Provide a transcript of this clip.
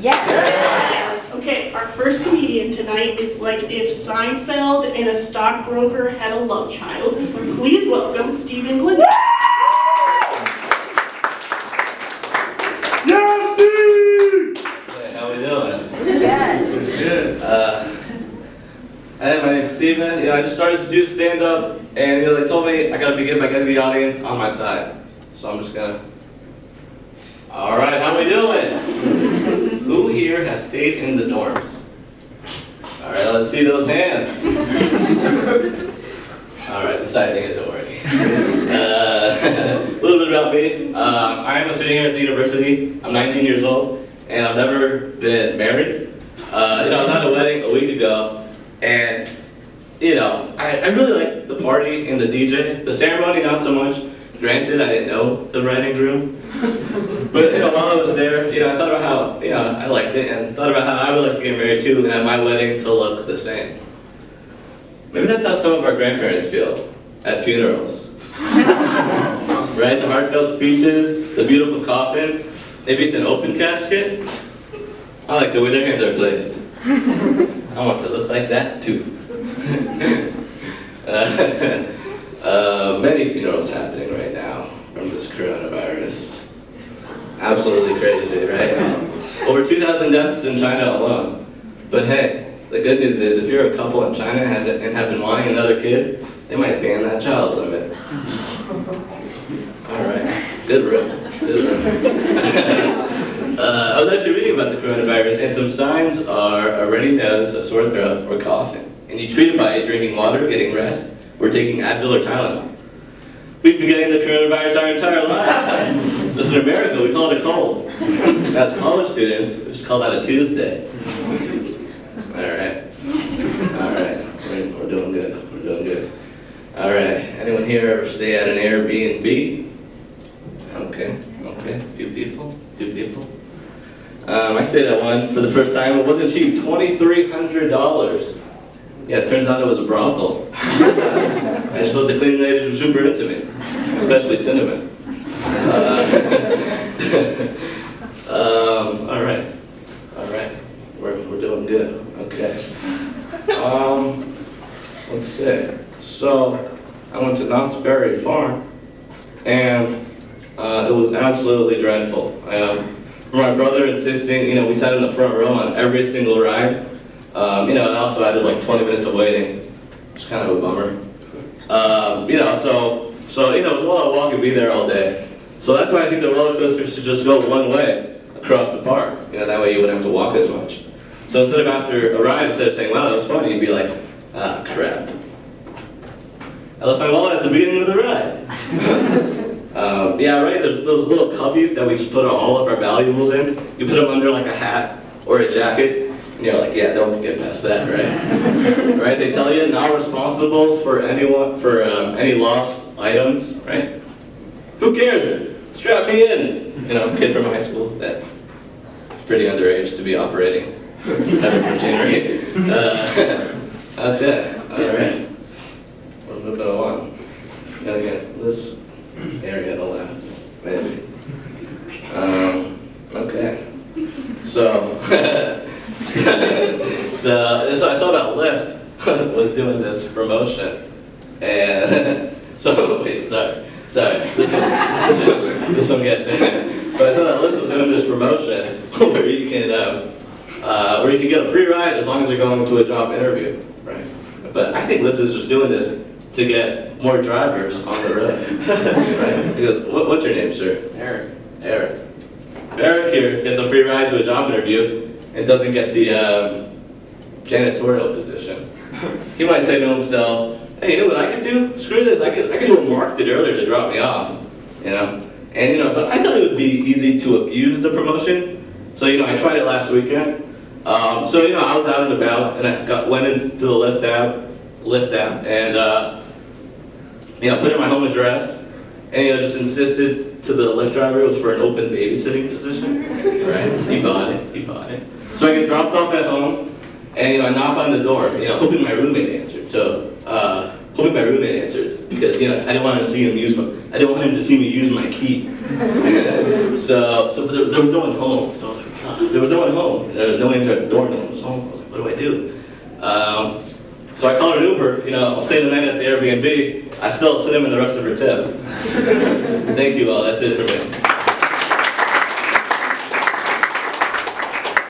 Yes. Okay, our first comedian tonight is like if Seinfeld and a stockbroker had a love child. Please welcome Stephen Glenn. Yeah, Steve! Hey, how we doing? Yes. Good. Hey, my name's Steven. I just started to do stand-up, and they told me I gotta get the audience on my side. So I'm just gonna. All right, how we doing? Who here has stayed in the dorms? All right, let's see those hands. All right, this side thing isn't working. A little bit about me. I am a student here at the university. I'm 19 years old, and I've never been married. I was at a wedding a week ago, and I really like the party and the DJ. The ceremony, not so much. Granted, I didn't know the bride and groom, but while I was there, I thought about how I liked it, and thought about how I would like to get married too, and have my wedding to look the same. Maybe that's how some of our grandparents feel at funerals. Right? The heartfelt speeches, the beautiful coffin. Maybe it's an open casket. I like the way their hands are placed. I want to look like that too. Many funerals happening right now from this coronavirus. Absolutely crazy, right? Over 2,000 deaths in China alone. But hey, the good news is if you're a couple in China and have been wanting another kid, they might ban that child limit. All right, good room. I was actually reading about the coronavirus, and some signs are a runny nose, a sore throat, or coughing. And you treat it by drinking water, getting rest, or taking Advil or Tylenol. We've been getting the coronavirus our entire lives. Just in America, we call it a cold. As college students, we just call that a Tuesday. All right. We're doing good. All right. Anyone here ever stay at an Airbnb? Okay. Few people. I stayed at one for the first time. It wasn't cheap. $2,300. Yeah, it turns out it was a brothel. I just thought the cleaning ladies were super into me, especially cinnamon. All right. We're doing good. Okay. Let's see. So, I went to Knott's Berry Farm, and it was absolutely dreadful. My brother insisting, we sat in the front row on every single ride. And also added like 20 minutes of waiting, which is kind of a bummer. So it was a lot of walking, be there all day. So that's why I think the roller coaster should just go one way across the park. That way you wouldn't have to walk as much. So instead of after a ride, instead of saying, wow, that was funny, you'd be like, ah, crap. I left my wallet at the beginning of the ride. Right, there's those little cubbies that we just put all of our valuables in. You put them under like a hat or a jacket. And you're like, yeah, don't get past that, right? Right? They tell you not responsible for any lost items, right? Who cares? Strap me in. Kid from high school that's pretty underage to be operating heavy machinery. Okay, all right. We're moving on. Gotta get this area to the left, maybe. Okay. So. So I saw that Lyft was doing this promotion, and wait, sorry, this one gets me. So I saw that Lyft was doing this promotion where you can get a free ride as long as you're going to a job interview, right? But I think Lyft is just doing this to get more drivers on the road, right? Because what's your name, sir? Eric here gets a free ride to a job interview. And doesn't get the janitorial position. He might say to himself, hey, you know what I could do? Screw this, I could do what Mark did earlier to drop me off, And but I thought it would be easy to abuse the promotion. So, I tried it last weekend. I was out and about, and I went into the Lyft app, and put in my home address, and just insisted to the Lyft driver it was for an open babysitting position. Right? He bought it. So I get dropped off at home, and I knock on the door, hoping my roommate answered. Because I didn't want him to see him I didn't want him to see me use my key. So there was no one home. So I was there was no one home. No one answered the door, no one was home. I was like, what do I do? So I called an Uber, I'm staying the night at the Airbnb. I still sent him in the rest of her tip. Thank you all, that's it for me.